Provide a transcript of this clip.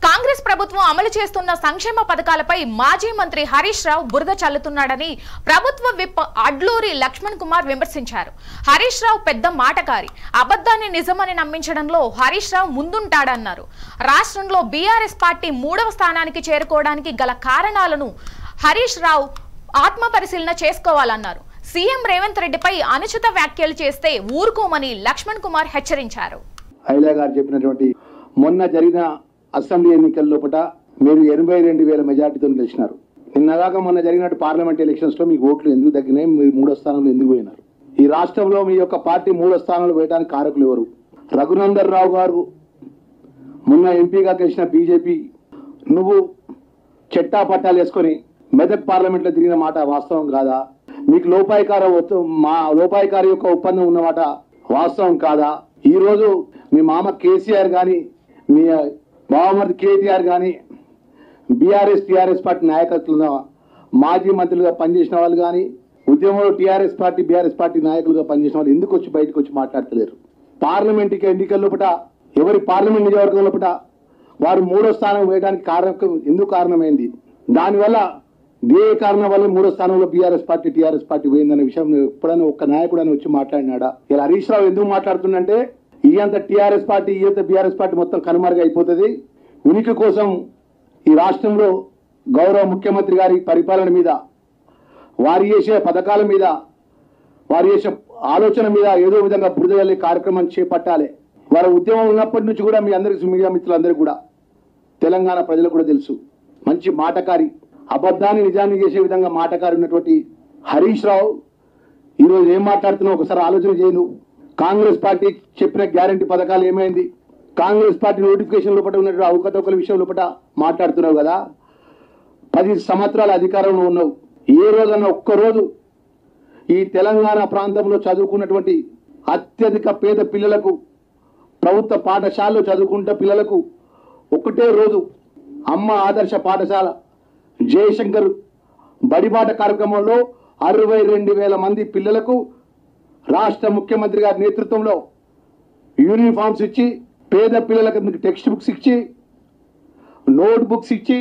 కాంగ్రెస్ ప్రభుత్వం అమలు చేస్తున్న సంక్షేమ పథకాలపై మాజీ మంత్రి హరీష్ రావు బురద చల్లుతున్నాడని ప్రభుత్వ విప్ అడ్లూరి లక్ష్మణ్ కుమార్ విమర్శించారు. హరీష్ రావు పెద్ద మాటకారి, అబద్ధాన్ని నిజమని నమ్మించడంలో హరీష్ రావు ముందుంటాడన్నారు. రాష్ట్రంలో బీఆర్ఎస్ పార్టీ 3వ స్థానానికి చేరుకోవడానికి గల కారణాలను హరీష్ రావు ఆత్మ పరిశీలన చేసుకోవాలన్నారు. సీఎం రేవంత్ రెడ్డిపై అనుచిత వ్యాఖ్యలు చేస్తే ఊరుకోమని లక్ష్మణ్ కుమార్ హెచ్చరించారు. మొన్న జరిగిన అసెంబ్లీ ఎన్నికల లోపల మీరు 82,000 మెజార్టీతో గెలిచినారు. నిన్నగాక మొన్న జరిగినట్టు పార్లమెంట్ ఎలక్షన్స్ లో మీకు ఓట్లు ఎందుకు తగ్గినాయి? మీరు 3వ స్థానంలో ఎందుకు పోయినారు? ఈ రాష్ట్రంలో మీ యొక్క పార్టీ 3వ స్థానంలో పోయడానికి కారకులు ఎవరు? రఘునందన్ రావు గారు మొన్న ఎంపీగా గెలిచిన బీజేపీ, నువ్వు చెట్టా పట్టాలు వేసుకొని మెదక్ పార్లమెంట్ లో తిరిగిన మాట వాస్తవం కాదా? మీకు లోపాయికారి యొక్క ఒప్పందం ఉన్నమాట వాస్తవం కాదా? ఈ రోజు మీ మామ కేసీఆర్ గాని, మీ బావమరిది కేటీఆర్ గాని, బీఆర్ఎస్ టీఆర్ఎస్ పార్టీ నాయకత్వంలో మాజీ మంత్రులుగా పనిచేసిన వాళ్ళు కానీ, ఉద్యమంలో టీఆర్ఎస్ పార్టీ బీఆర్ఎస్ పార్టీ నాయకులుగా పనిచేసిన వాళ్ళు ఎందుకు వచ్చి బయటకు వచ్చి మాట్లాడతలేరు? పార్లమెంట్ ఎన్నికల లోపల ఎవరి పార్లమెంట్ నియోజకవర్గం లోపల వారు 3వ స్థానం వేయడానికి ఎందుకు కారణమైంది? దానివల్ల ఏ కారణం వల్ల 3వ స్థానంలో బీఆర్ఎస్ పార్టీ టీఆర్ఎస్ పార్టీ పోయిందనే విషయం ఎప్పుడైనా ఒక్క నాయకుడు అని వచ్చి మాట్లాడినాడా? ఇలా హరీష్ రావు ఎందుకు మాట్లాడుతుందంటే, ఇయంత టీఆర్ఎస్ పార్టీ ఇయంత బీఆర్ఎస్ పార్టీ మొత్తం కనుమరుగా అయిపోతుంది. ఉనికి కోసం ఈ రాష్ట్రంలో గౌరవ ముఖ్యమంత్రి గారి పరిపాలన మీద, వారు చేసే పథకాల మీద, వారు చేసే ఆలోచన మీద ఏదో విధంగా బురద జల్లే కార్యక్రమం చేపట్టాలి. వారి ఉద్యమం ఉన్నప్పటి నుంచి కూడా మీ అందరికీ, మీడియా మిత్రులందరికీ కూడా, తెలంగాణ ప్రజలకు కూడా తెలుసు, మంచి మాటకారి, అబద్ధాన్ని నిజాన్ని చేసే విధంగా మాటకారి ఉన్నటువంటి హరీష్ రావు ఈరోజు ఏం మాట్లాడుతున్నావు ఒకసారి ఆలోచన చేయను. కాంగ్రెస్ పార్టీ చెప్పిన గ్యారంటీ పథకాలు ఏమైంది? కాంగ్రెస్ పార్టీ నోటిఫికేషన్ లోపల ఉన్నటువంటి అవకతవకల విషయం లోపల మాట్లాడుతున్నావు కదా. 10 సంవత్సరాల అధికారంలో ఉన్నావు. ఏ రోజన్నా ఒక్కరోజు ఈ తెలంగాణ ప్రాంతంలో చదువుకున్నటువంటి అత్యధిక పేద పిల్లలకు, ప్రభుత్వ పాఠశాలలో చదువుకుంటే పిల్లలకు ఒకటే రోజు అమ్మ ఆదర్శ పాఠశాల జయశంకర్ బడిబాట కార్యక్రమంలో 62,000 మంది పిల్లలకు రాష్ట్ర ముఖ్యమంత్రి గారి నేతృత్వంలో యూనిఫామ్స్ ఇచ్చి, పేద పిల్లలకు టెక్స్ట్ బుక్స్ ఇచ్చి, నోట్ బుక్స్ ఇచ్చి,